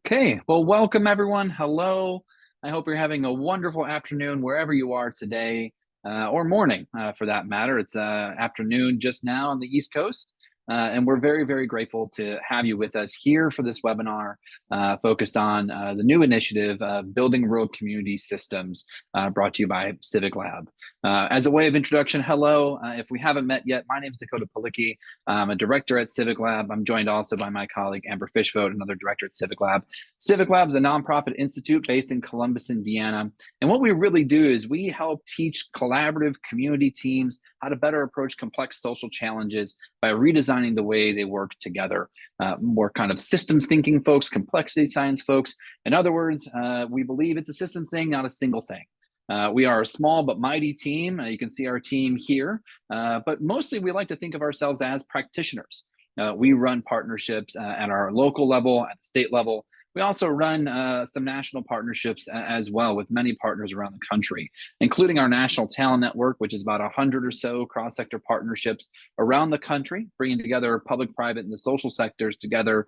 Okay, well, welcome everyone. Hello. I hope you're having a wonderful afternoon wherever you are today, or morning for that matter. It's afternoon just now on the East Coast. And we're very, very grateful to have you with us here for this webinar focused on the new initiative, Building Rural Community Systems, brought to you by CivicLab. As a way of introduction, hello. If we haven't met yet, my name is Dakota Palicki. I'm a director at CivicLab. I'm joined also by my colleague, Amber Fishvote, another director at CivicLab. CivicLab is a nonprofit institute based in Columbus, Indiana. And what we really do is we help teach collaborative community teams how to better approach complex social challenges by redesigning the way they work together. More kind of systems thinking folks, complexity science folks. In other words, we believe it's a systems thing, not a single thing. We are a small but mighty team. You can see our team here, but mostly we like to think of ourselves as practitioners. We run partnerships at our local level, at the state level. We also run some national partnerships as well with many partners around the country, including our National Talent Network, which is about 100 or so cross-sector partnerships around the country, bringing together public, private, and the social sectors together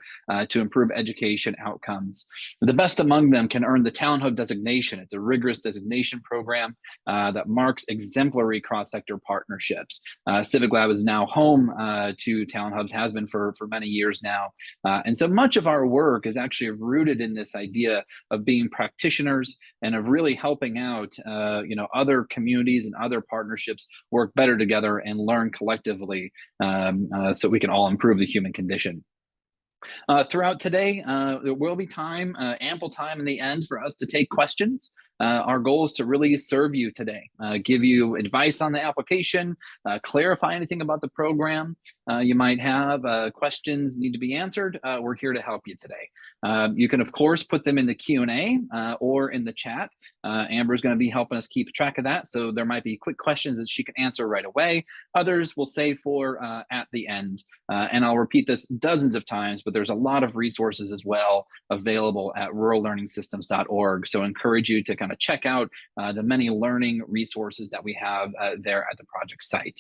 to improve education outcomes. The best among them can earn the Talent Hub designation. It's a rigorous designation program that marks exemplary cross-sector partnerships. CivicLab is now home to Talent Hubs, has been for many years now. And so much of our work is actually rooted in this idea of being practitioners and of really helping out other communities and other partnerships work better together and learn collectively so we can all improve the human condition. Throughout today, there will be time, ample time in the end for us to take questions. Our goal is to really serve you today, give you advice on the application, clarify anything about the program. You might have questions need to be answered. We're here to help you today. You can, of course, put them in the Q&A or in the chat. Amber's going to be helping us keep track of that. So there might be quick questions that she can answer right away. Others we'll save for at the end. And I'll repeat this dozens of times, but there's a lot of resources as well available at rurallearningsystems.org. So I encourage you to kind of check out the many learning resources that we have there at the project site.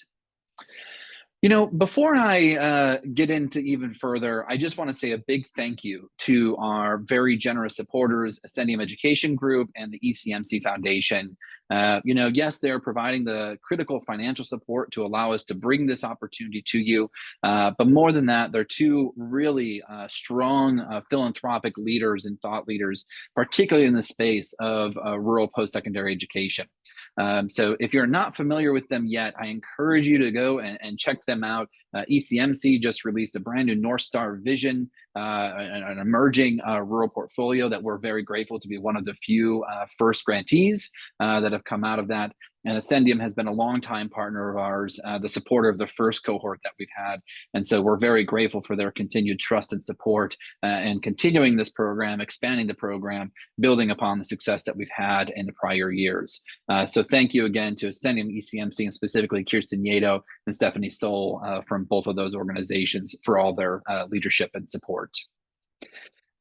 You know, before I get into even further, I just want to say a big thank you to our very generous supporters, Ascendium Education Group and the ECMC Foundation. Yes, they're providing the critical financial support to allow us to bring this opportunity to you. But more than that, they're two really strong philanthropic leaders and thought leaders, particularly in the space of rural post-secondary education. So if you're not familiar with them yet, I encourage you to go and check them out. ECMC just released a brand new North Star vision, an emerging rural portfolio that we're very grateful to be one of the few first grantees that have come out of that. And Ascendium has been a longtime partner of ours, the supporter of the first cohort that we've had. And so we're very grateful for their continued trust and support and continuing this program, expanding the program, building upon the success that we've had in the prior years. So thank you again to Ascendium, ECMC, and specifically Kirsten Yeto and Stephanie Soul from both of those organizations for all their leadership and support.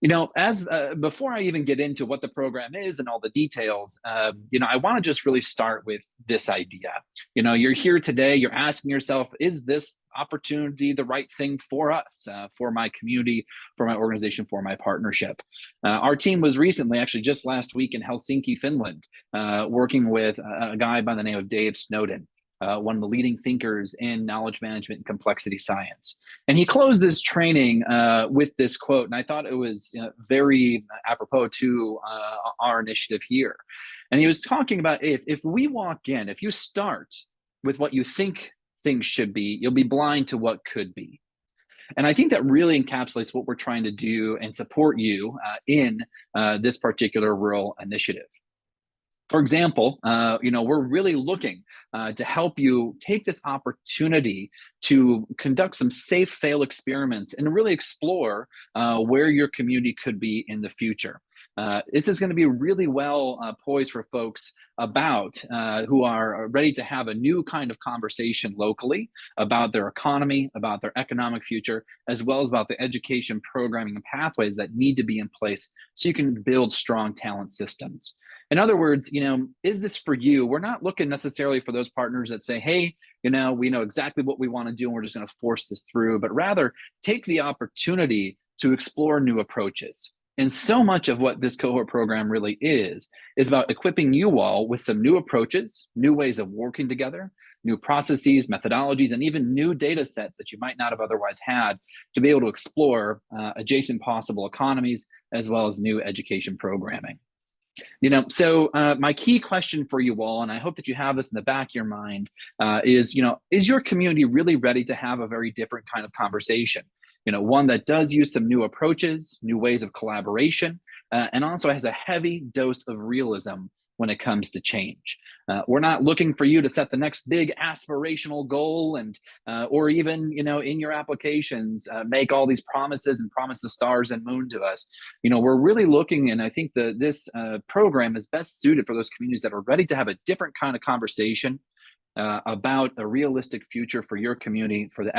You know, as before I even get into what the program is and all the details, I want to just really start with this idea. You know, you're here today, you're asking yourself, is this opportunity the right thing for us, for my community, for my organization, for my partnership? Our team was recently, actually just last week in Helsinki, Finland, working with a guy by the name of Dave Snowden. One of the leading thinkers in knowledge management and complexity science. And he closed this training with this quote, and I thought it was very apropos to our initiative here. And he was talking about if we walk in, if you start with what you think things should be, you'll be blind to what could be. And I think that really encapsulates what we're trying to do and support you in this particular rural initiative. For example, we're really looking to help you take this opportunity to conduct some safe fail experiments and really explore where your community could be in the future. This is going to be really well poised for folks who are ready to have a new kind of conversation locally about their economy, about their economic future, as well as about the education programming and pathways that need to be in place so you can build strong talent systems. In other words, is this for you? We're not looking necessarily for those partners that say, hey, we know exactly what we want to do and we're just going to force this through, but rather take the opportunity to explore new approaches. And so much of what this cohort program really is about equipping you all with some new approaches, new ways of working together, new processes, methodologies, and even new data sets that you might not have otherwise had to be able to explore adjacent possible economies as well as new education programming. So my key question for you all, and I hope that you have this in the back of your mind, is your community really ready to have a very different kind of conversation? One that does use some new approaches, new ways of collaboration, and also has a heavy dose of realism when it comes to change. We're not looking for you to set the next big aspirational goal and or even in your applications make all these promises and promise the stars and moon to us. We're really looking, and I think that this program is best suited for those communities that are ready to have a different kind of conversation about a realistic future for your community, for the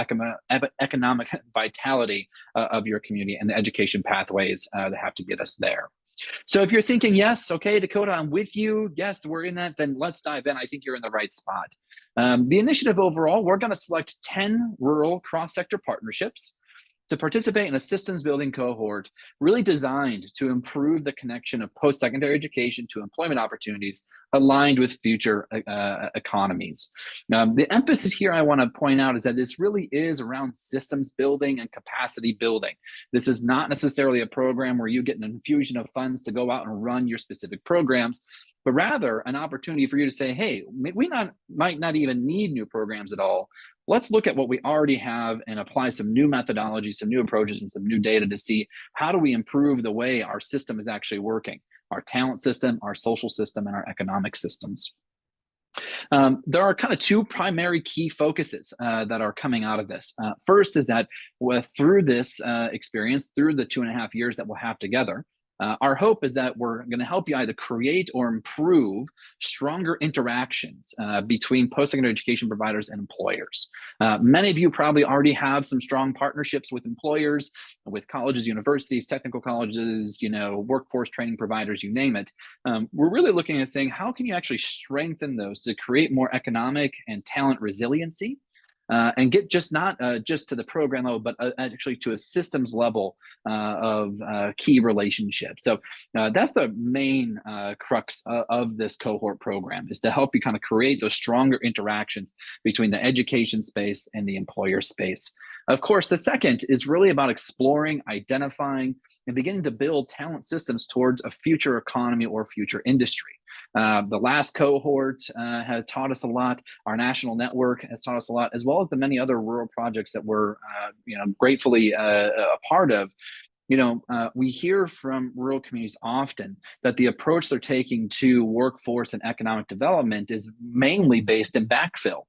economic vitality of your community, and the education pathways that have to get us there. So if you're thinking, yes, okay, Dakota, I'm with you. Yes, we're in that. Then let's dive in. I think you're in the right spot. The initiative overall, we're going to select 10 rural cross-sector partnerships to participate in a systems building cohort really designed to improve the connection of post-secondary education to employment opportunities aligned with future economies. The emphasis here I want to point out is that this really is around systems building and capacity building. This is not necessarily a program where you get an infusion of funds to go out and run your specific programs, but rather an opportunity for you to say, hey, we might not even need new programs at all. Let's look at what we already have and apply some new methodologies, some new approaches, and some new data to see how do we improve the way our system is actually working, our talent system, our social system, and our economic systems. There are kind of two primary key focuses that are coming out of this. First is that through this experience, through the 2.5 years that we'll have together, our hope is that we're going to help you either create or improve stronger interactions between post-secondary education providers and employers. Many of you probably already have some strong partnerships with employers, with colleges, universities, technical colleges, workforce training providers, you name it. We're really looking at saying, how can you actually strengthen those to create more economic and talent resiliency? And get not just to the program level, but actually to a systems level of key relationships. So that's the main crux of this cohort program, is to help you kind of create those stronger interactions between the education space and the employer space. Of course, the second is really about exploring, identifying, and beginning to build talent systems towards a future economy or future industry. The last cohort has taught us a lot. Our national network has taught us a lot, as well as the many other rural projects that we're gratefully a part of. We hear from rural communities often that the approach they're taking to workforce and economic development is mainly based in backfill.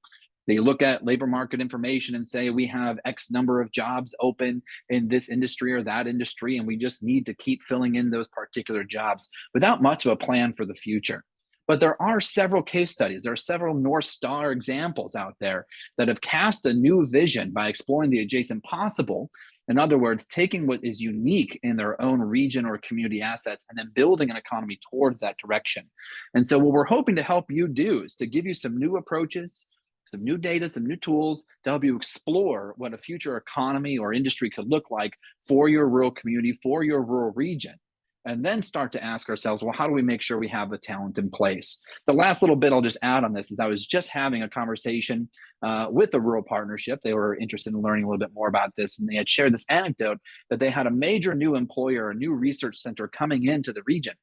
They look at labor market information and say, we have X number of jobs open in this industry or that industry, and we just need to keep filling in those particular jobs without much of a plan for the future. But there are several case studies. There are several North Star examples out there that have cast a new vision by exploring the adjacent possible. In other words, taking what is unique in their own region or community assets and then building an economy towards that direction. And so what we're hoping to help you do is to give you some new approaches, some new data, some new tools to help you explore what a future economy or industry could look like for your rural community, for your rural region. And then start to ask ourselves, well, how do we make sure we have the talent in place? The last little bit I'll just add on this is I was just having a conversation with a rural partnership. They were interested in learning a little bit more about this, and they had shared this anecdote that they had a major new employer, a new research center coming into the region.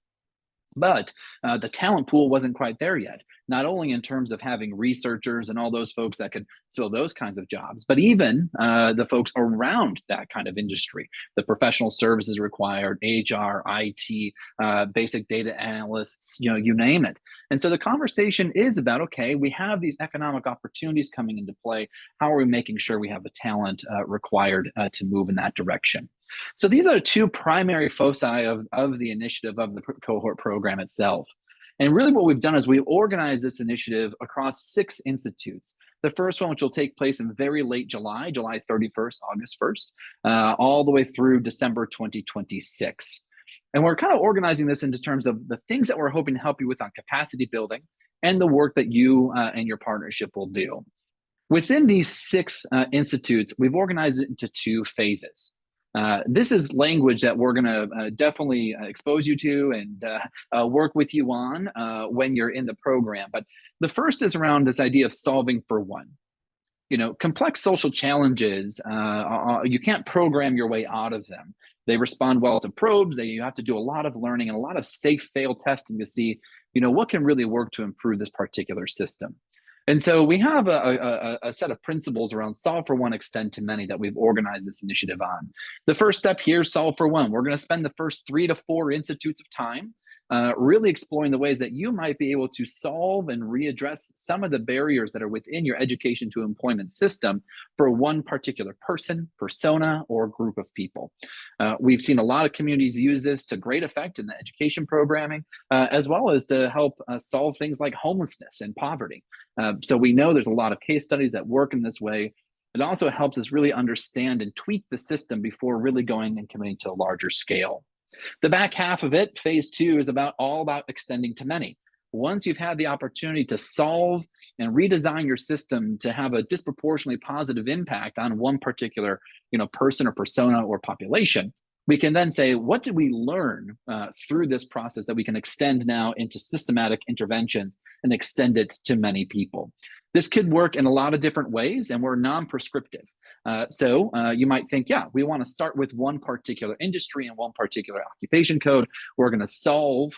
But the talent pool wasn't quite there yet, not only in terms of having researchers and all those folks that could fill those kinds of jobs, but even the folks around that kind of industry, the professional services required, HR, IT, basic data analysts, you name it. And so the conversation is about, okay, we have these economic opportunities coming into play. How are we making sure we have the talent required to move in that direction? So these are the two primary foci of the initiative of the cohort program itself. And really what we've done is we've organized this initiative across 6 institutes. The first one, which will take place in very late July, July 31st, August 1st, all the way through December 2026. And we're kind of organizing this into terms of the things that we're hoping to help you with on capacity building and the work that you and your partnership will do. Within these 6 institutes, we've organized it into 2 phases. This is language that we're going to definitely expose you to and work with you on when you're in the program. But the first is around this idea of solving for one. Complex social challenges, you can't program your way out of them. They respond well to probes. You have to do a lot of learning and a lot of safe fail testing to see, what can really work to improve this particular system. And so we have a set of principles around solve for one, extend to many that we've organized this initiative on. The first step here is solve for one. We're going to spend the first 3 to 4 institutes of time really exploring the ways that you might be able to solve and readdress some of the barriers that are within your education to employment system for one particular person, persona, or group of people. We've seen a lot of communities use this to great effect in the education programming, as well as to help solve things like homelessness and poverty. So we know there's a lot of case studies that work in this way. It also helps us really understand and tweak the system before really going and committing to a larger scale. The back half of it, phase 2, is all about extending to many. Once you've had the opportunity to solve and redesign your system to have a disproportionately positive impact on one particular, person or persona or population, we can then say, what did we learn through this process that we can extend now into systematic interventions and extend it to many people? This could work in a lot of different ways, and we're non-prescriptive. So you might think, yeah, we want to start with one particular industry and one particular occupation code. We're going to solve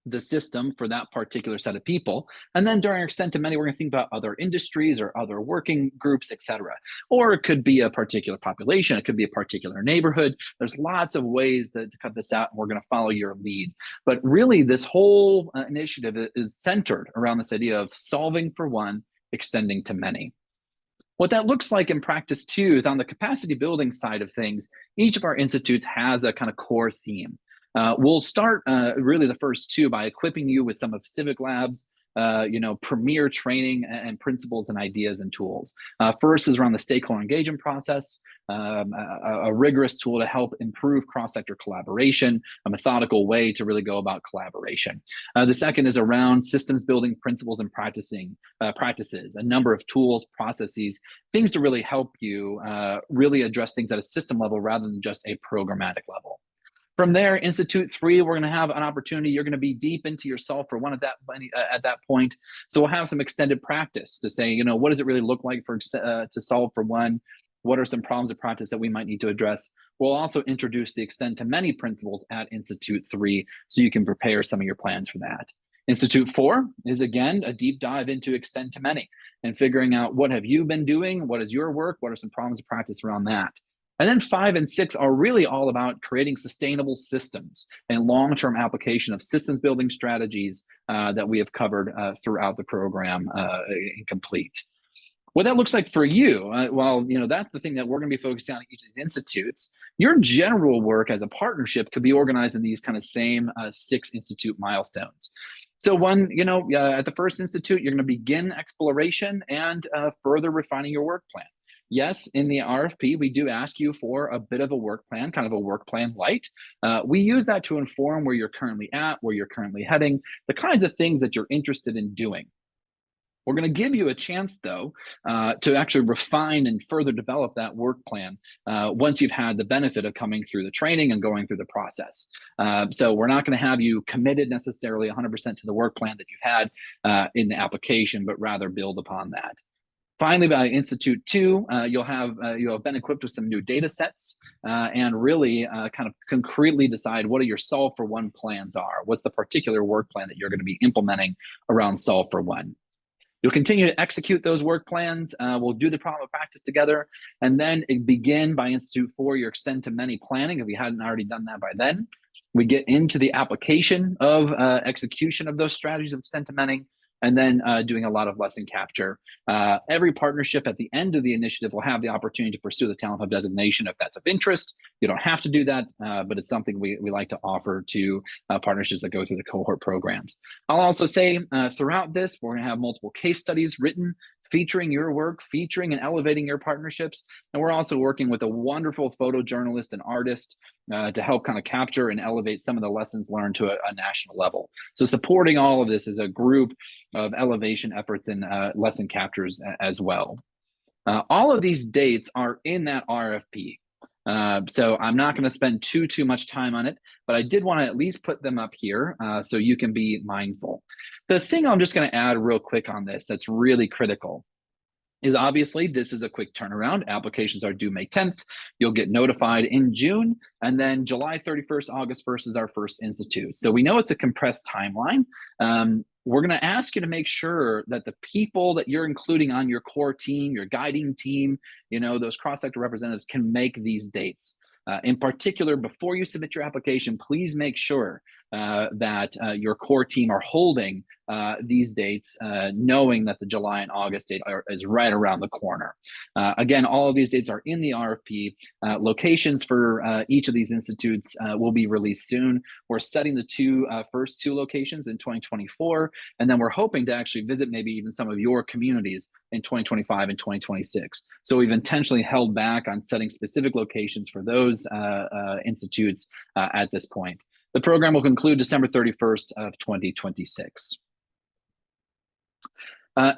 the system for that particular set of people. And then during our extend to many, we're going to think about other industries or other working groups, et cetera. Or it could be a particular population. It could be a particular neighborhood. There's lots of ways to cut this out, and we're going to follow your lead. But really, this whole initiative is centered around this idea of solving for one, extending to many. What that looks like in practice, too, is on the capacity building side of things, each of our institutes has a kind of core theme. We'll start really the first 2 by equipping you with some of CivicLab's premier training and principles and ideas and tools. First is around the stakeholder engagement process, a rigorous tool to help improve cross-sector collaboration, a methodical way to really go about collaboration. The second is around systems building principles and practices, a number of tools, processes, things to really help you really address things at a system level rather than just a programmatic level. From there, Institute 3, we're going to have an opportunity. You're going to be deep into your solve for one at that point. So we'll have some extended practice to say, what does it really look like to solve for one? What are some problems of practice that we might need to address? We'll also introduce the extend to many principles at Institute 3 so you can prepare some of your plans for that. Institute 4 is, again, a deep dive into extend to many and figuring out what have you been doing? What is your work? What are some problems of practice around that? And then 5 and 6 are really all about creating sustainable systems and long-term application of systems building strategies that we have covered throughout the program in complete. What that looks like for you, that's the thing that we're going to be focusing on at each of these institutes. Your general work as a partnership could be organized in these kind of same 6 institute milestones. So at the first institute, you're going to begin exploration and further refining your work plan. Yes, in the RFP, we do ask you for a bit of a work plan, kind of a work plan light. We use that to inform where you're currently at, where you're currently heading, the kinds of things that you're interested in doing. We're going to give you a chance, though, to actually refine and further develop that work plan once you've had the benefit of coming through the training and going through the process. So we're not going to have you committed necessarily 100% to the work plan that you've had in the application, but rather build upon that. Finally, by Institute 2, you'll have been equipped with some new data sets and really kind of concretely decide what your solve for one plans are. What's the particular work plan that you're going to be implementing around solve for one? You'll continue to execute those work plans. We'll do the problem of practice together, and then begin by Institute 4 your extend to many planning if you hadn't already done that by then. We get into the application of execution of those strategies of extend to many, and then doing a lot of lesson capture. Every partnership at the end of the initiative will have the opportunity to pursue the Talent Hub designation if that's of interest. You don't have to do that, but it's something we like to offer to partnerships that go through the cohort programs. I'll also say throughout this, we're going to have multiple case studies written featuring your work, featuring and elevating your partnerships. And we're also working with a wonderful photojournalist and artist to help kind of capture and elevate some of the lessons learned to a national level. So supporting all of this is a group of elevation efforts and lesson captures as well. All of these dates are in that RFP. So I'm not going to spend too much time on it, but I did want to at least put them up here so you can be mindful. The thing I'm just going to add real quick on this that's really critical is obviously this is a quick turnaround. Applications are due May 10th. You'll get notified in June, and then July 31st, August 1st is our first institute. So we know it's a compressed timeline. We're going to ask you to make sure that the people that you're including on your core team, your guiding team, those cross-sector representatives can make these dates. In particular, before you submit your application, please make sure that your core team are holding these dates, knowing that the July and August date is right around the corner. Again, all of these dates are in the RFP. Locations for each of these institutes will be released soon. We're setting the first two locations in 2024, and then we're hoping to actually visit maybe even some of your communities in 2025 and 2026. So we've intentionally held back on setting specific locations for those institutes at this point. The program will conclude December 31st of 2026.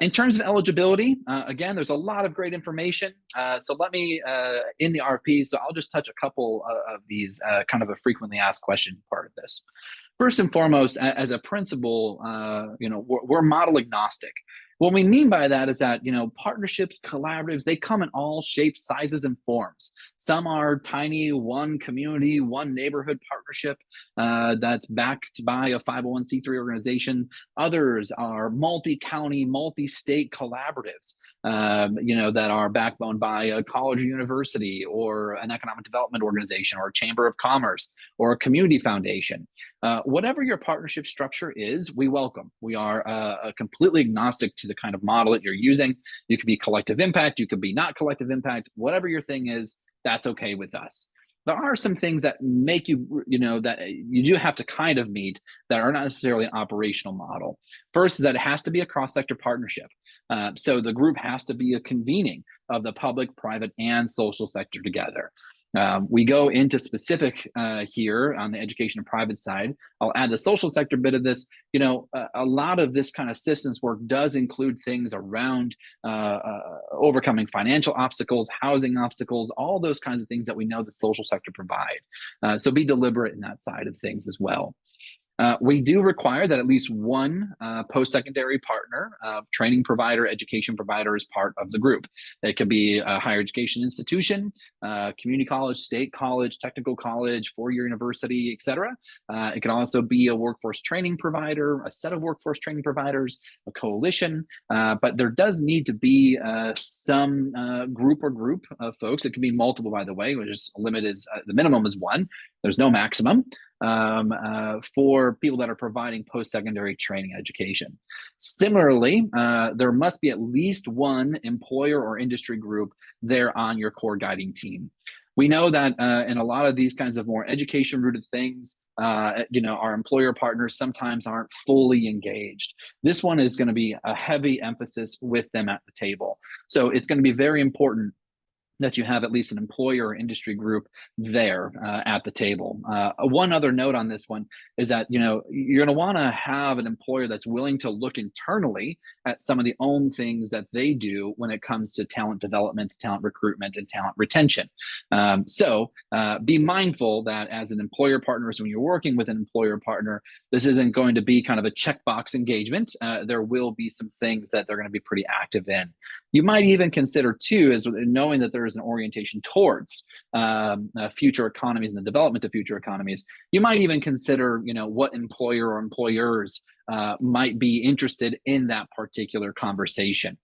In terms of eligibility, again, there's a lot of great information. So let me, in the RFP, so I'll just touch a couple of these kind of a frequently asked question part of this. First and foremost, as a principle, we're model agnostic. What we mean by that is that, partnerships, collaboratives, they come in all shapes, sizes, and forms. Some are tiny, one community, one neighborhood partnership that's backed by a 501c3 organization. Others are multi-county, multi-state collaboratives, that are backboned by a college or university or an economic development organization or a chamber of commerce or a community foundation. Whatever your partnership structure is, we welcome. We are completely agnostic to the kind of model that you're using. You could be collective impact, you could be not collective impact, whatever your thing is, that's okay with us. There are some things that make that you do have to kind of meet that are not necessarily an operational model. First is that it has to be a cross-sector partnership. So the group has to be a convening of the public, private, and social sector together. We go into specific here on the education and private side. I'll add the social sector bit of this. A lot of this kind of systems work does include things around overcoming financial obstacles, housing obstacles, all those kinds of things that we know the social sector provide. So be deliberate in that side of things as well. We do require that at least one post-secondary partner, training provider, education provider is part of the group. It could be a higher education institution, community college, state college, technical college, four-year university, etc. It can also be a workforce training provider, a set of workforce training providers, a coalition, but there does need to be some group of folks. It can be multiple, by the way, which is limited. The minimum is one. There's no maximum. For people that are providing post-secondary training education. Similarly, there must be at least one employer or industry group there on your core guiding team. We know that in a lot of these kinds of more education-rooted things, our employer partners sometimes aren't fully engaged. This one is going to be a heavy emphasis with them at the table. So it's going to be very important that you have at least an employer or industry group there at the table. One other note on this one is that you're going to want to have an employer that's willing to look internally at some of the own things that they do when it comes to talent development, talent recruitment, and talent retention. So be mindful that as an employer partner, so when you're working with an employer partner, this isn't going to be kind of a checkbox engagement. There will be some things that they're going to be pretty active in. You might even consider too, as knowing that there is an orientation towards future economies and the development of future economies. You might even consider, what employer or employers might be interested in that particular conversation.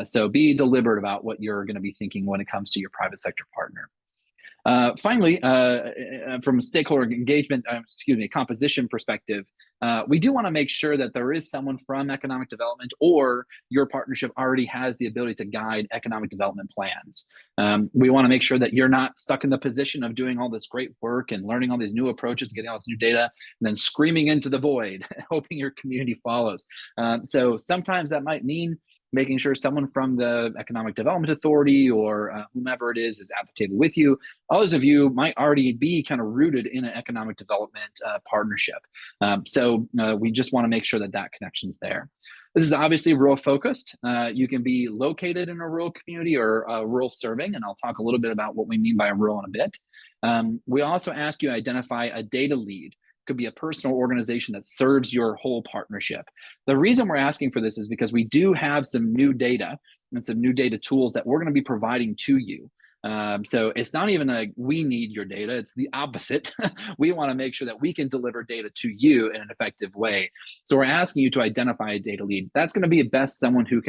So be deliberate about what you're going to be thinking when it comes to your private sector partner. Finally, from a stakeholder engagement, composition perspective, we do want to make sure that there is someone from economic development or your partnership already has the ability to guide economic development plans. We want to make sure that you're not stuck in the position of doing all this great work and learning all these new approaches, getting all this new data, and then screaming into the void, hoping your community follows. So sometimes that might mean making sure someone from the Economic Development Authority or whomever it is at the table with you. Others of you might already be kind of rooted in an economic development partnership. So we just want to make sure that that connection's there. This is obviously rural focused. You can be located in a rural community or rural serving, and I'll talk a little bit about what we mean by rural in a bit. We also ask you to identify a data lead. Could be a personal organization that serves your whole partnership. The reason we're asking for this is because we do have some new data and some new data tools that we're going to be providing to you. So it's not even like we need your data, it's the opposite. We want to make sure that we can deliver data to you in an effective way. So we're asking you to identify a data lead. That's going to be best someone who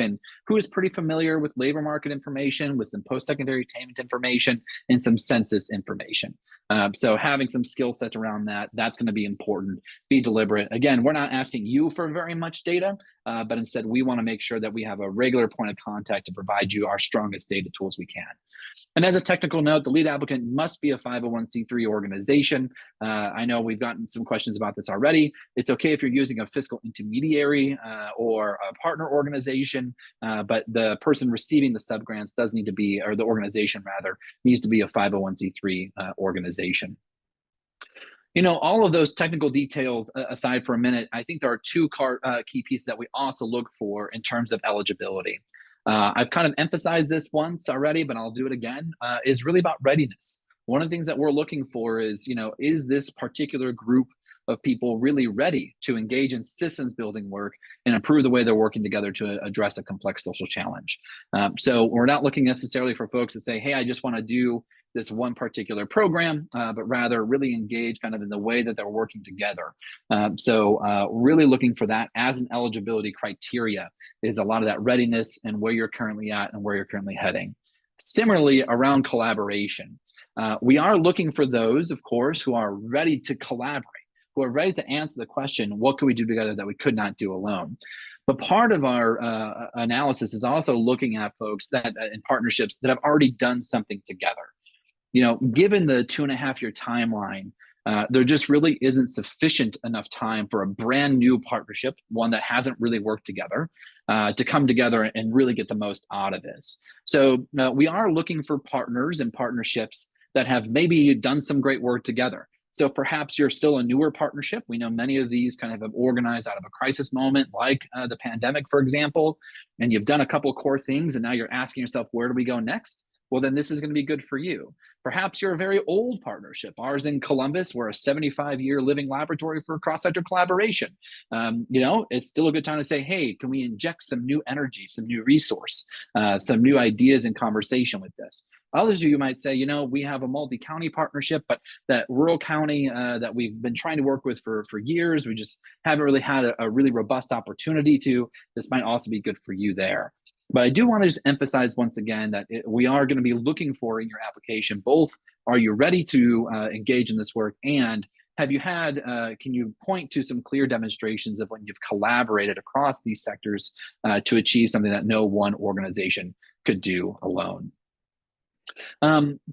is pretty familiar with labor market information, with some post-secondary attainment information, and some census information. So having some skill set around that's going to be important. Be deliberate. Again, we're not asking you for very much data, but instead we want to make sure that we have a regular point of contact to provide you our strongest data tools we can. And as a technical note, the lead applicant must be a 501c3 organization. I know we've gotten some questions about this already. It's okay if you're using a fiscal intermediary or a partner organization, but the person receiving the subgrants does need to be, or the organization rather, needs to be a 501c3 organization. You know, all of those technical details aside for a minute, I think there are two key pieces that we also look for in terms of eligibility. I've kind of emphasized this once already, but I'll do it again, is really about readiness. One of the things that we're looking for is, is this particular group of people really ready to engage in systems building work and improve the way they're working together to address a complex social challenge. So we're not looking necessarily for folks that say, hey, I just want to do this one particular program, but rather really engage kind of in the way that they're working together. So really looking for that as an eligibility criteria is a lot of that readiness and where you're currently at and where you're currently heading. Similarly, around collaboration, we are looking for those, of course, who are ready to collaborate, who are ready to answer the question, what can we do together that we could not do alone? But part of our analysis is also looking at folks that in partnerships that have already done something together. Given the 2.5-year timeline, there just really isn't sufficient enough time for a brand new partnership, one that hasn't really worked together, to come together and really get the most out of this. So we are looking for partners and partnerships that have maybe done some great work together. So perhaps you're still a newer partnership. We know many of these kind of have organized out of a crisis moment, like the pandemic, for example, and you've done a couple of core things, and now you're asking yourself, where do we go next? Well, then this is going to be good for you. Perhaps you're a very old partnership. Ours in Columbus, we're a 75-year living laboratory for cross-sector collaboration. It's still a good time to say, hey, can we inject some new energy, some new resource, some new ideas and conversation with this? Others of you might say, we have a multi-county partnership, but that rural county that we've been trying to work with for years, we just haven't really had a really robust opportunity to. This might also be good for you there. But I do want to just emphasize once again that we are going to be looking for in your application, both are you ready to engage in this work, and have you had, can you point to some clear demonstrations of when you've collaborated across these sectors to achieve something that no one organization could do alone?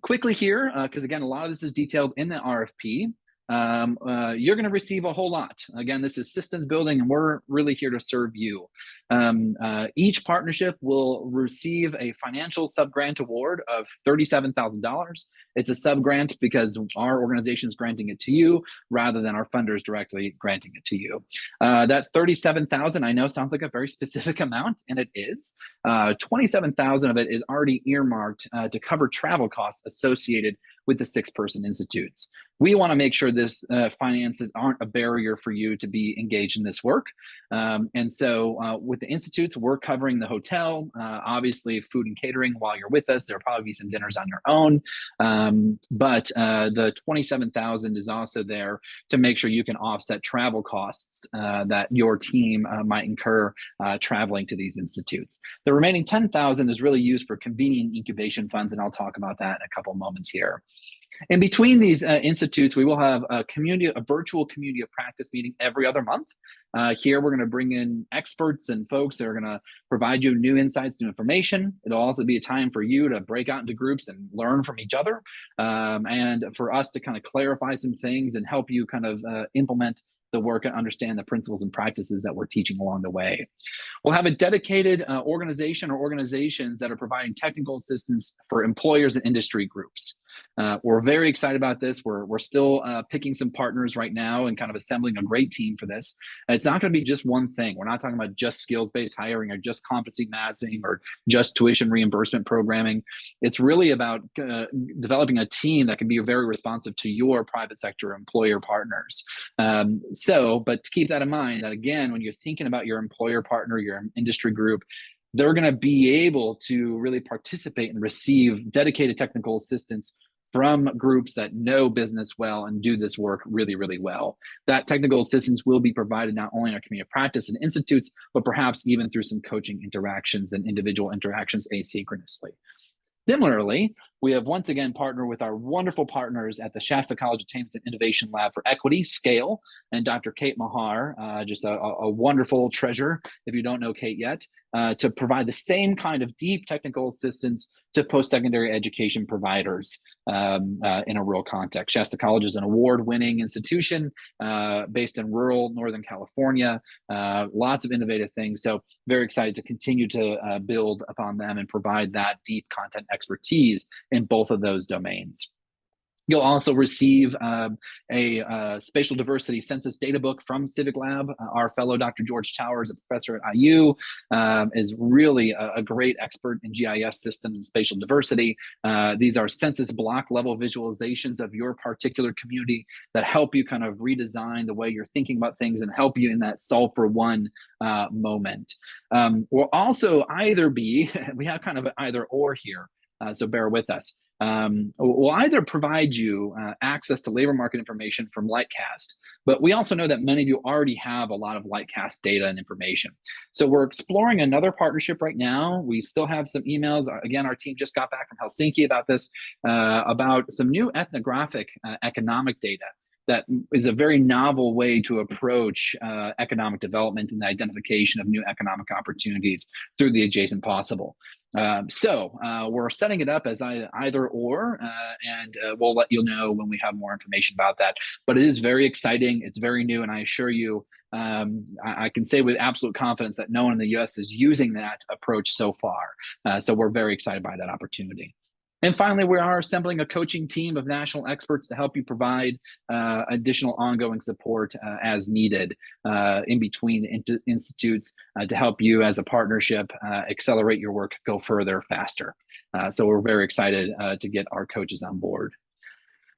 Quickly here, because again, a lot of this is detailed in the RFP. You're going to receive a whole lot. Again, this is systems building, and we're really here to serve you. Each partnership will receive a financial subgrant award of $37,000. It's a subgrant because our organization is granting it to you rather than our funders directly granting it to you. That $37,000 I know sounds like a very specific amount, and it is. $27,000 of it is already earmarked to cover travel costs associated with the 6-person institutes. We want to make sure this finances aren't a barrier for you to be engaged in this work. And so with the institutes, we're covering the hotel, obviously food and catering while you're with us. There'll probably be some dinners on your own. But the $27,000 is also there to make sure you can offset travel costs that your team might incur traveling to these institutes. The remaining $10,000 is really used for convenient incubation funds, and I'll talk about that in a couple moments here. In between these institutes, we will have a virtual community of practice meeting every other month. Here, we're going to bring in experts and folks that are going to provide you new insights, new information. It'll also be a time for you to break out into groups and learn from each other, and for us to kind of clarify some things and help you kind of implement the work and understand the principles and practices that we're teaching along the way. We'll have a dedicated organization or organizations that are providing technical assistance for employers and industry groups. We're very excited about this. We're still picking some partners right now and kind of assembling a great team for this. And it's not going to be just one thing. We're not talking about just skills-based hiring or just competency matching or just tuition reimbursement programming. It's really about developing a team that can be very responsive to your private sector employer partners. But to keep that in mind, that again, when you're thinking about your employer partner, your industry group, they're going to be able to really participate and receive dedicated technical assistance from groups that know business well and do this work really, really well. That technical assistance will be provided not only in our community of practice and institutes, but perhaps even through some coaching interactions and individual interactions asynchronously. Similarly, we have once again partnered with our wonderful partners at the Shasta College Attainment and Innovation Lab for Equity, Scale, and Dr. Kate Mahar, just a wonderful treasure, if you don't know Kate yet, to provide the same kind of deep technical assistance to post-secondary education providers in a rural context. Shasta College is an award-winning institution based in rural Northern California, lots of innovative things. So very excited to continue to build upon them and provide that deep content expertise in both of those domains. You'll also receive a spatial diversity census data book from CivicLab. Our fellow Dr. George Towers, a professor at IU, is really a great expert in GIS systems and spatial diversity. These are census block level visualizations of your particular community that help you kind of redesign the way you're thinking about things and help you in that solve for one moment. We'll also we have kind of an either or here, so bear with us. We'll either provide you access to labor market information from Lightcast, but we also know that many of you already have a lot of Lightcast data and information. So we're exploring another partnership right now. We still have some emails. Again, our team just got back from Helsinki about this, about some new ethnographic economic data that is a very novel way to approach economic development and the identification of new economic opportunities through the adjacent possible. So we're setting it up as either or, and we'll let you know when we have more information about that. But it is very exciting. It's very new, and I assure you, I can say with absolute confidence that no one in the U.S. is using that approach so far. So we're very excited by that opportunity. And finally, we are assembling a coaching team of national experts to help you provide additional ongoing support as needed in between institutes to help you as a partnership accelerate your work, go further, faster. So we're very excited to get our coaches on board.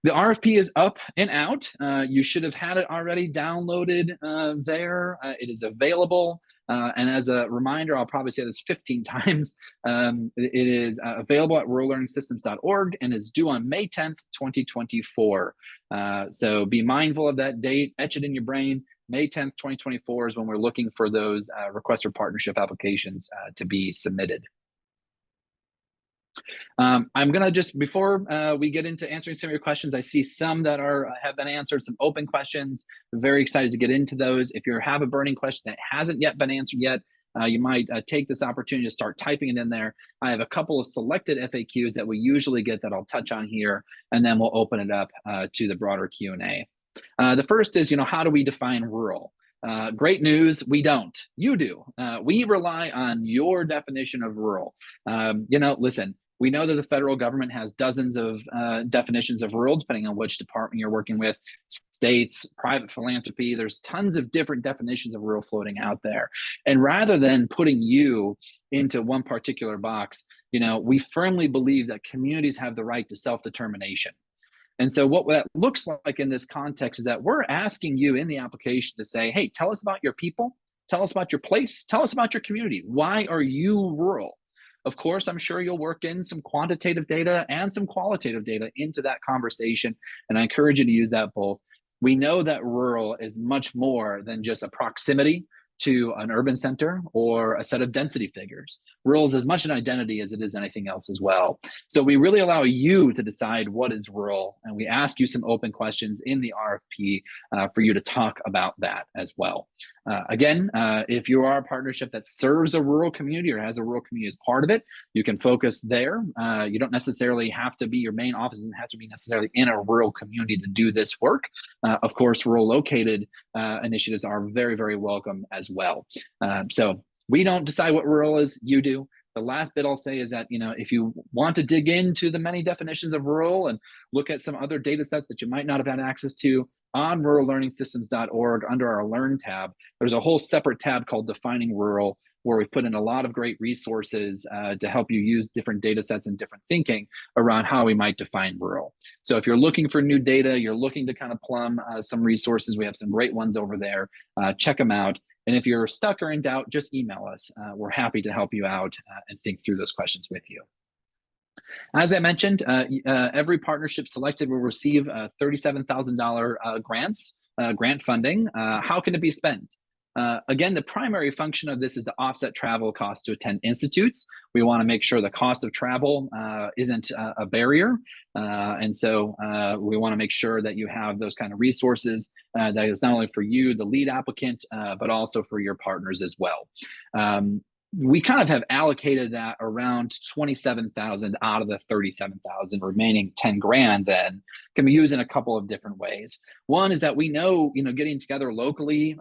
The RFP is up and out. You should have had it already downloaded there. It is available. And as a reminder, I'll probably say this 15 times. It is available at rurallearningsystems.org and it's due on May 10th, 2024. So be mindful of that date, etch it in your brain. May 10th, 2024 is when we're looking for those request for partnership applications to be submitted. I'm gonna just, before we get into answering some of your questions, I see some that have been answered, some open questions. I'm very excited to get into those. If you have a burning question that hasn't yet been answered yet, you might take this opportunity to start typing it in there. I have a couple of selected FAQs that we usually get that I'll touch on here, and then we'll open it up to the broader Q&A. The first is, how do we define rural? Great news, we don't. You do. We rely on your definition of rural. Listen, we know that the federal government has dozens of definitions of rural, depending on which department you're working with, states, private philanthropy. There's tons of different definitions of rural floating out there. And rather than putting you into one particular box, we firmly believe that communities have the right to self-determination. And so what that looks like in this context is that we're asking you in the application to say, hey, tell us about your people, tell us about your place, tell us about your community. Why are you rural? Of course, I'm sure you'll work in some quantitative data and some qualitative data into that conversation, and I encourage you to use that both. We know that rural is much more than just a proximity to an urban center or a set of density figures. Rural is as much an identity as it is anything else as well. So we really allow you to decide what is rural, and we ask you some open questions in the RFP for you to talk about that as well. Again, if you are a partnership that serves a rural community or has a rural community as part of it, you can focus there. You don't necessarily have to be, your main office doesn't have to be necessarily in a rural community to do this work. Of course, rural located initiatives are very, very welcome as well. So we don't decide what rural is, you do. The last bit I'll say is that, if you want to dig into the many definitions of rural and look at some other data sets that you might not have had access to, on rurallearningsystems.org under our Learn tab, there's a whole separate tab called Defining Rural, where we've put in a lot of great resources to help you use different data sets and different thinking around how we might define rural. So if you're looking for new data, you're looking to kind of plumb some resources, we have some great ones over there. Check them out. And if you're stuck or in doubt, just email us. We're happy to help you out and think through those questions with you. As I mentioned, every partnership selected will receive $37,000 grant funding. How can it be spent? Again, the primary function of this is to offset travel costs to attend institutes. We want to make sure the cost of travel isn't a barrier. And so we want to make sure that you have those kind of resources that is not only for you, the lead applicant, but also for your partners as well. We kind of have allocated that around 27,000 out of the 37,000, remaining 10 grand then can be used in a couple of different ways. One is that we know, getting together locally,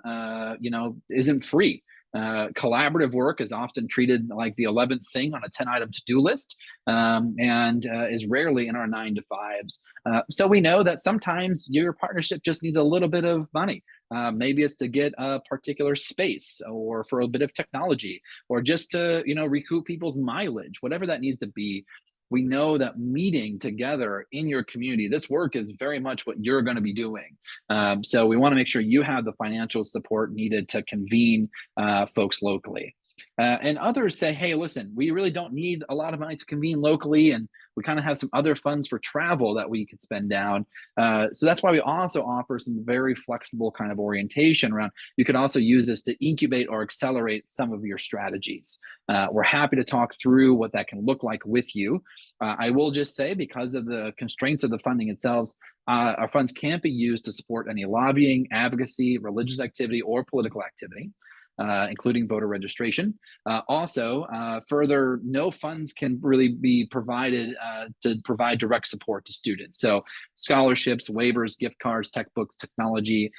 isn't free. Collaborative work is often treated like the 11th thing on a 10-item to-do list, and is rarely in our 9 to 5s. So we know that sometimes your partnership just needs a little bit of money. Maybe it's to get a particular space, or for a bit of technology, or just to recoup people's mileage, whatever that needs to be. We know that meeting together in your community, this work is very much what you're going to be doing. So we want to make sure you have the financial support needed to convene folks locally. And others say, hey, listen, we really don't need a lot of money to convene locally, and we kind of have some other funds for travel that we could spend down. So that's why we also offer some very flexible kind of orientation around, you could also use this to incubate or accelerate some of your strategies. We're happy to talk through what that can look like with you. I will just say, because of the constraints of the funding itself, our funds can't be used to support any lobbying, advocacy, religious activity, or political activity, including voter registration. Further, no funds can really be provided to provide direct support to students. So scholarships, waivers, gift cards, textbooks, technology,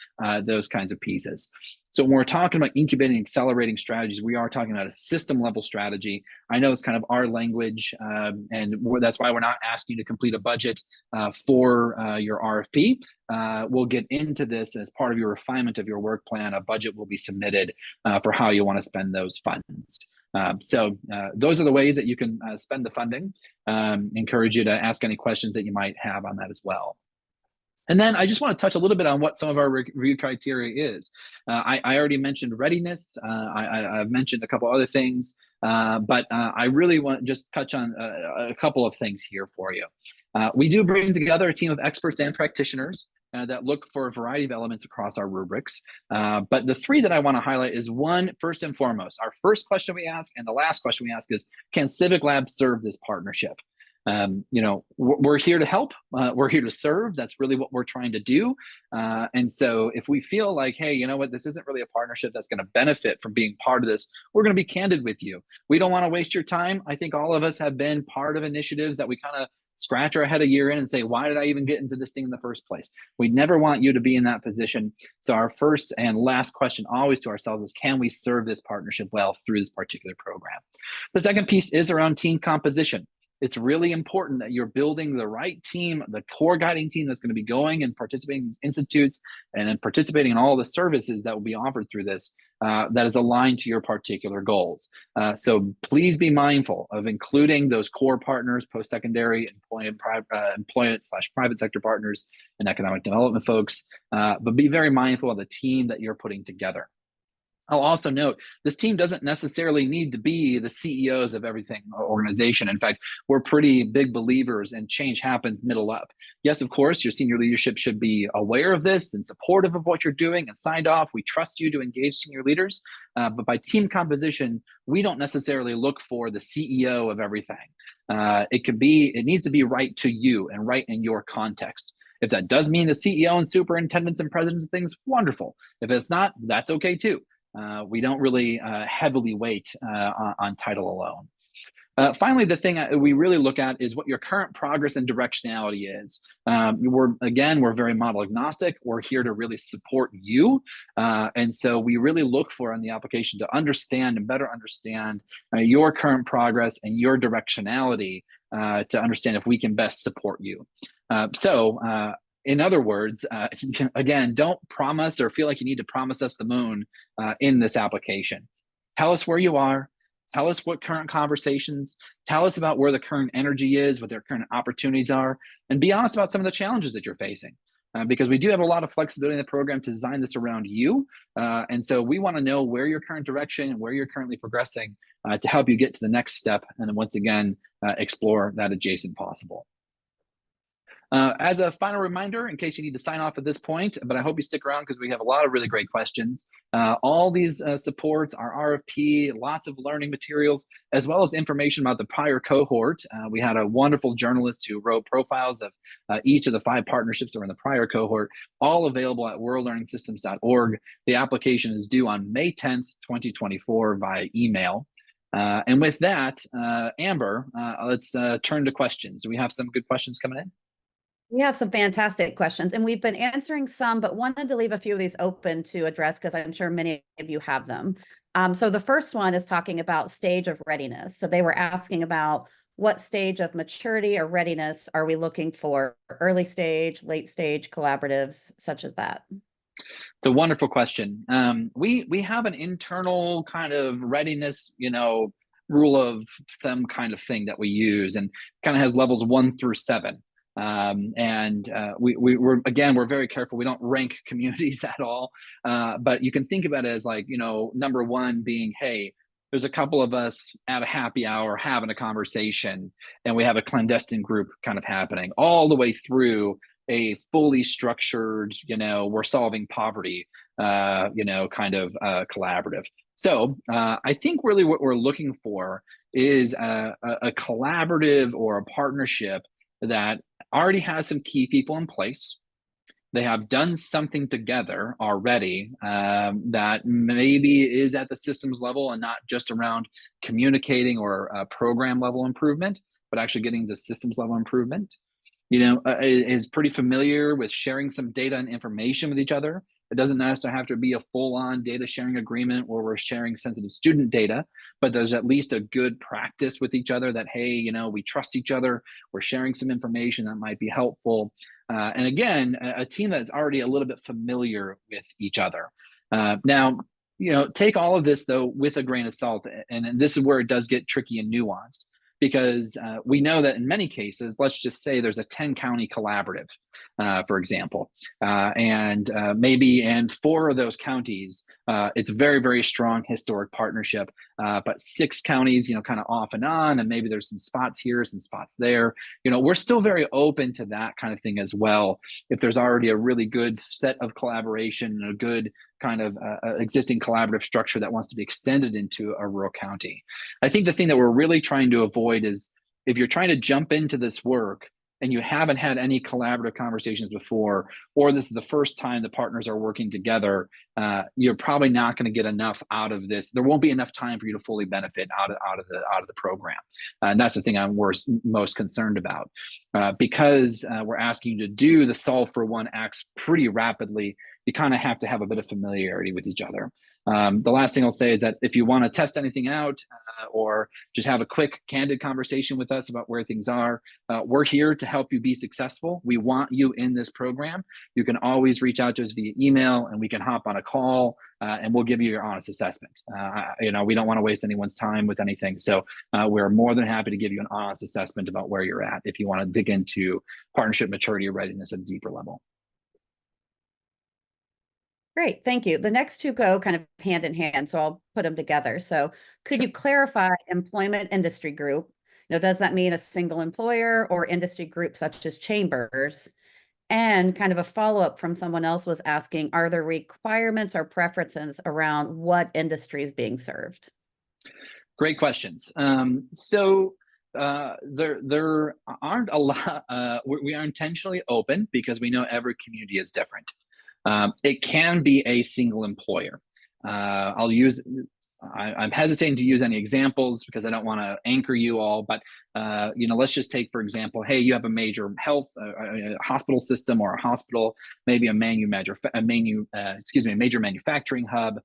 those kinds of pieces. So when we're talking about incubating and accelerating strategies, we are talking about a system level strategy. I know it's kind of our language, and that's why we're not asking you to complete a budget for your RFP. We'll get into this as part of your refinement of your work plan. A budget will be submitted for how you want to spend those funds. So those are the ways that you can spend the funding. Encourage you to ask any questions that you might have on that as well. And then I just want to touch a little bit on what some of our review criteria is. I already mentioned readiness. I've mentioned a couple other things, but I really want to just touch on a couple of things here for you. We do bring together a team of experts and practitioners that look for a variety of elements across our rubrics. But the three that I want to highlight is, one, first and foremost, our first question we ask and the last question we ask is, can CivicLab serve this partnership? We're here to help. We're here to serve. That's really what we're trying to do. And so if we feel like, hey, you know what, this isn't really a partnership that's going to benefit from being part of this, we're going to be candid with you. We don't want to waste your time. I think all of us have been part of initiatives that we kind of scratch our head a year in and say, why did I even get into this thing in the first place? We never want you to be in that position. So our first and last question always to ourselves is, can we serve this partnership well through this particular program? The second piece is around team composition. It's really important that you're building the right team, the core guiding team that's going to be going and participating in these institutes and then participating in all the services that will be offered through this, that is aligned to your particular goals. So please be mindful of including those core partners, post-secondary, employment/private sector partners, and economic development folks, but be very mindful of the team that you're putting together. I'll also note, this team doesn't necessarily need to be the CEOs of everything organization. In fact, we're pretty big believers in change happens middle up. Yes, of course, your senior leadership should be aware of this and supportive of what you're doing and signed off. We trust you to engage senior leaders. But by team composition, we don't necessarily look for the CEO of everything. It needs to be right to you and right in your context. If that does mean the CEO and superintendents and presidents of things, wonderful. If it's not, that's okay too. We don't really heavily weight on title alone. Finally, the thing we really look at is what your current progress and directionality is. We're very model agnostic. We're here to really support you. And so we really look for in the application to understand and better understand your current progress and your directionality to understand if we can best support you. In other words, again, don't promise or feel like you need to promise us the moon in this application. Tell us where you are. Tell us what current conversations, tell us about where the current energy is, what their current opportunities are, and be honest about some of the challenges that you're facing. Because we do have a lot of flexibility in the program to design this around you. And so we want to know where your current direction and where you're currently progressing to help you get to the next step. And then once again, explore that adjacent possible. As a final reminder, in case you need to sign off at this point, but I hope you stick around because we have a lot of really great questions. All these supports, our RFP, lots of learning materials, as well as information about the prior cohort. We had a wonderful journalist who wrote profiles of each of the 5 partnerships that were in the prior cohort, all available at worldlearningsystems.org. The application is due on May 10th, 2024 via email. And with that, Amber, let's turn to questions. Do we have some good questions coming in? We have some fantastic questions, and we've been answering some, but wanted to leave a few of these open to address because I'm sure many of you have them. So the first one is talking about stage of readiness. So they were asking about what stage of maturity or readiness are we looking for? Early stage, late stage collaboratives, such as that. It's a wonderful question. We have an internal kind of readiness, rule of thumb kind of thing that we use, and kind of has levels 1 through 7. We're very careful. We don't rank communities at all. But you can think about it as like, number 1 being, hey, there's a couple of us at a happy hour having a conversation, and we have a clandestine group kind of happening all the way through a fully structured, we're solving poverty, kind of collaborative. So I think really what we're looking for is a collaborative or a partnership that already has some key people in place. They have done something together already that maybe is at the systems level and not just around communicating or program level improvement, but actually getting to systems level improvement. Is pretty familiar with sharing some data and information with each other. It doesn't necessarily have to be a full-on data sharing agreement where we're sharing sensitive student data, but there's at least a good practice with each other that, hey, we trust each other. We're sharing some information that might be helpful. And again, a team that's already a little bit familiar with each other. Now, take all of this, though, with a grain of salt. And this is where it does get tricky and nuanced. Because we know that in many cases, let's just say there's a 10-county collaborative, for example, and maybe in 4 of those counties, it's a very, very strong historic partnership, but 6 counties, kind of off and on, and maybe there's some spots here, some spots there. We're still very open to that kind of thing as well. If there's already a really good set of collaboration and a good kind of existing collaborative structure that wants to be extended into a rural county. I think the thing that we're really trying to avoid is if you're trying to jump into this work and you haven't had any collaborative conversations before, or this is the first time the partners are working together, you're probably not going to get enough out of this. There won't be enough time for you to fully benefit out of the program. And that's the thing I'm most concerned about. Because we're asking you to do the solve for one acts pretty rapidly, you kind of have to have a bit of familiarity with each other. The last thing I'll say is that if you want to test anything out or just have a quick, candid conversation with us about where things are, we're here to help you be successful. We want you in this program. You can always reach out to us via email, and we can hop on a call, and we'll give you your honest assessment. We don't want to waste anyone's time with anything. So we're more than happy to give you an honest assessment about where you're at if you want to dig into partnership maturity or readiness at a deeper level. Great, thank you. The next 2 go kind of hand in hand, so I'll put them together. So could you clarify employment industry group? Does that mean a single employer or industry group such as chambers? And kind of a follow-up from someone else was asking, are there requirements or preferences around what industry is being served? Great questions. There aren't a lot. We are intentionally open because we know every community is different. It can be a single employer. I'll use I'm hesitating to use any examples because I don't want to anchor you all, but let's just take, for example, hey, you have a major health hospital system or a hospital, maybe a major manufacturing hub,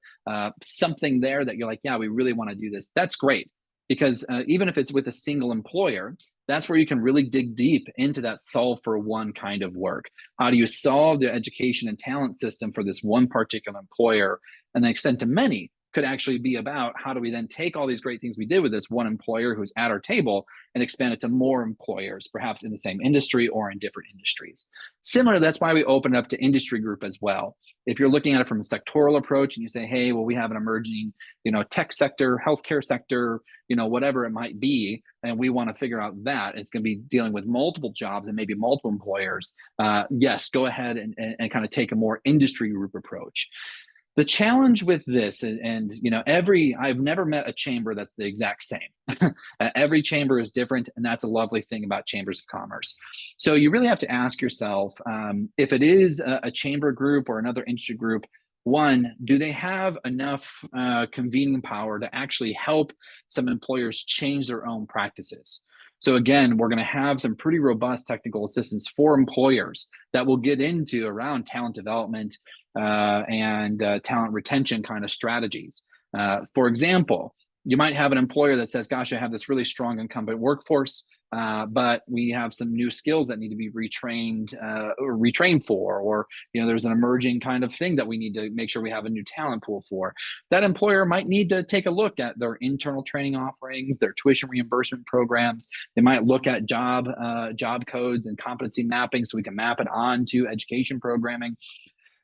something there that you're like, yeah, we really want to do this. That's great, because even if it's with a single employer, that's where you can really dig deep into that solve for one kind of work. How do you solve the education and talent system for this one particular employer? And the extent to many could actually be about how do we then take all these great things we did with this one employer who's at our table and expand it to more employers, perhaps in the same industry or in different industries. Similar, that's why we open up to industry group as well. If you're looking at it from a sectoral approach and you say, hey, well, we have an emerging, tech sector, healthcare sector, whatever it might be, and we want to figure out that it's going to be dealing with multiple jobs and maybe multiple employers, yes, go ahead and kind of take a more industry group approach. The challenge with this, and I've never met a chamber that's the exact same. Every chamber is different, and that's a lovely thing about chambers of commerce. So you really have to ask yourself, if it is a chamber group or another industry group, one, do they have enough convening power to actually help some employers change their own practices? So again, we're going to have some pretty robust technical assistance for employers that will get into around talent development and talent retention kind of strategies. For example, you might have an employer that says, gosh, I have this really strong incumbent workforce, but we have some new skills that need to be retrained or retrained for, or there's an emerging kind of thing that we need to make sure we have a new talent pool for. That employer might need to take a look at their internal training offerings, their tuition reimbursement programs. They might look at job codes and competency mapping so we can map it onto education programming.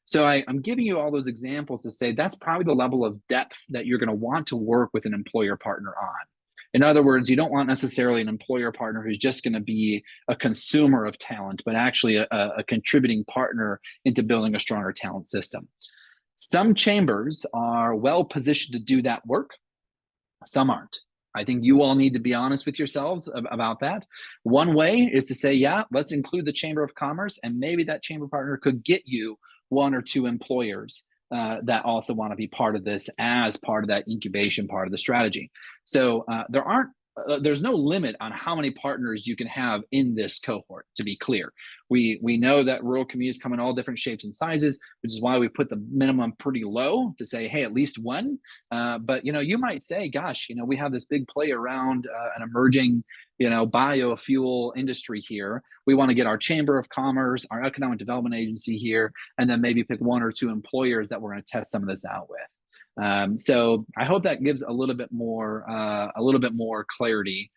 So I'm giving you all those examples to say that's probably the level of depth that you're going to want to work with an employer partner on. In other words, you don't want necessarily an employer partner who's just going to be a consumer of talent, but actually a contributing partner into building a stronger talent system. Some chambers are well positioned to do that work. Some aren't. I think you all need to be honest with yourselves about that. One way is to say, yeah, let's include the Chamber of Commerce, and maybe that chamber partner could get you one or two employers that also want to be part of this as part of that incubation part of the strategy. So there's no limit on how many partners you can have in this cohort, to be clear. We know that rural communities come in all different shapes and sizes, which is why we put the minimum pretty low to say, hey, at least one. But you might say, gosh, we have this big play around an emerging biofuel industry here. We want to get our Chamber of Commerce, our Economic Development Agency here, and then maybe pick one or two employers that we're going to test some of this out with. So I hope that gives a little bit more clarity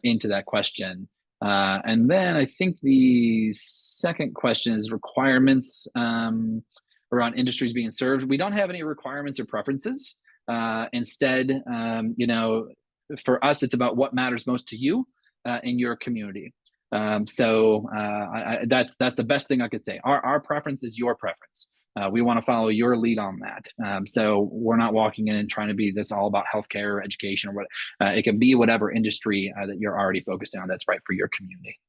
into that question. And then I think the second question is requirements around industries being served. We don't have any requirements or preferences. Instead, for us, it's about what matters most to you in your community. That's the best thing I could say. Our preference is your preference. We want to follow your lead on that. So we're not walking in and trying to be this all about healthcare or education or what. It can be whatever industry that you're already focused on that's right for your community.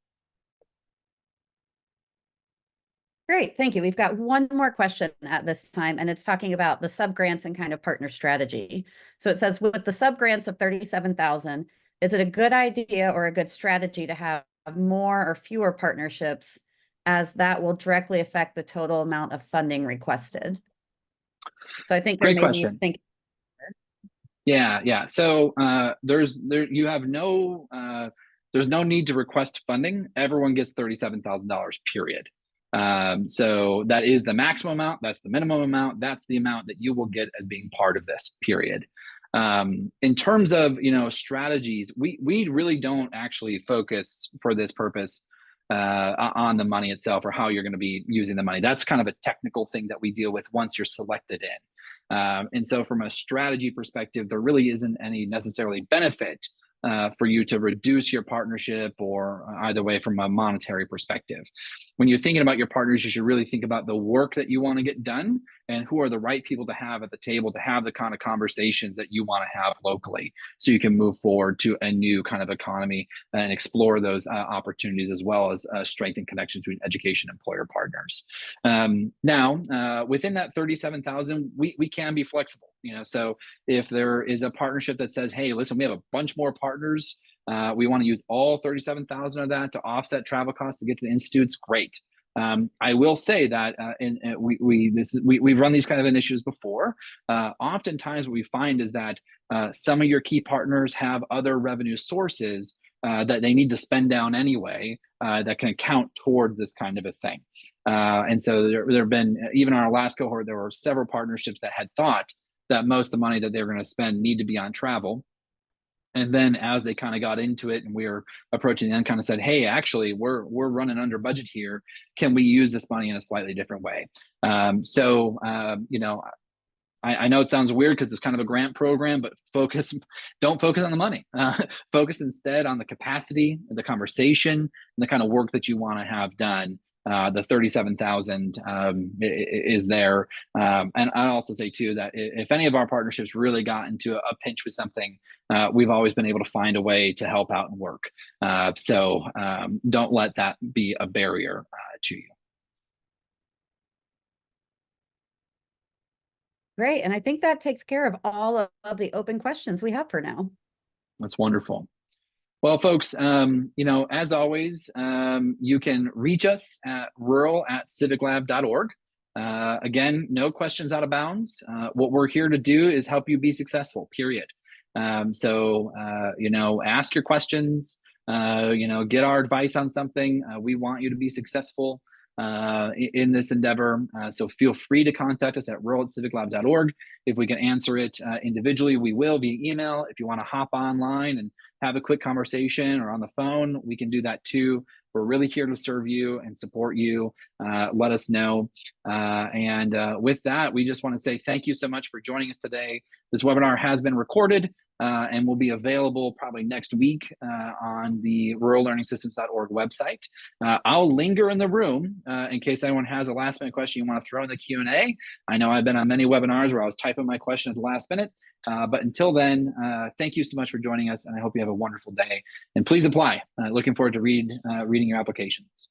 Great, thank you. We've got one more question at this time, and it's talking about the subgrants and kind of partner strategy. So it says, with the subgrants of 37,000, is it a good idea or a good strategy to have more or fewer partnerships, as that will directly affect the total amount of funding requested? So I think great question. Yeah. So there's no need to request funding. Everyone gets $37,000, period. So that is the maximum amount. That's the minimum amount. That's the amount that you will get as being part of this, period. In terms of strategies, we really don't actually focus for this purpose on the money itself or how you're going to be using the money. That's kind of a technical thing that we deal with once you're selected in. And so from a strategy perspective, there really isn't any necessarily benefit for you to reduce your partnership or either way from a monetary perspective. When you're thinking about your partners, you should really think about the work that you want to get done and who are the right people to have at the table to have the kind of conversations that you want to have locally so you can move forward to a new kind of economy and explore those opportunities, as well as strengthen connections between education and employer partners. Now, within that 37,000, we can be flexible. So if there is a partnership that says, hey, listen, we have a bunch more partners, we want to use all 37,000 of that to offset travel costs to get to the institutes, great. I will say that we've run these kind of initiatives before. Oftentimes what we find is that some of your key partners have other revenue sources that they need to spend down anyway, that can count towards this kind of a thing. And so there have been, even in our last cohort, there were several partnerships that had thought that most of the money that they were going to spend need to be on travel. And then as they kind of got into it and we were approaching the end, kind of said, hey, actually, we're running under budget here. Can we use this money in a slightly different way? I know it sounds weird because it's kind of a grant program, but don't focus on the money. Focus instead on the capacity, the conversation, and the kind of work that you want to have done. The 37,000 is there. And I also say too that if any of our partnerships really got into a pinch with something, we've always been able to find a way to help out and work. So don't let that be a barrier to you. Great. And I think that takes care of all of the open questions we have for now. That's wonderful. Well, folks, as always, you can reach us at rural@civiclab.org. Again, no questions out of bounds. What we're here to do is help you be successful, period. So, ask your questions, get our advice on something. We want you to be successful in this endeavor. So feel free to contact us at rural@civiclab.org. If we can answer it individually, we will via email. If you want to hop online and have a quick conversation or on the phone, we can do that too. We're really here to serve you and support you. Let us know. And with that, we just want to say thank you so much for joining us today. This webinar has been recorded and will be available probably next week on the rurallearningsystems.org website. I'll linger in the room in case anyone has a last minute question you want to throw in the Q&A. I know I've been on many webinars where I was typing my question at the last minute. But until then, thank you so much for joining us, and I hope you have a wonderful day. And please apply. Looking forward to reading your applications.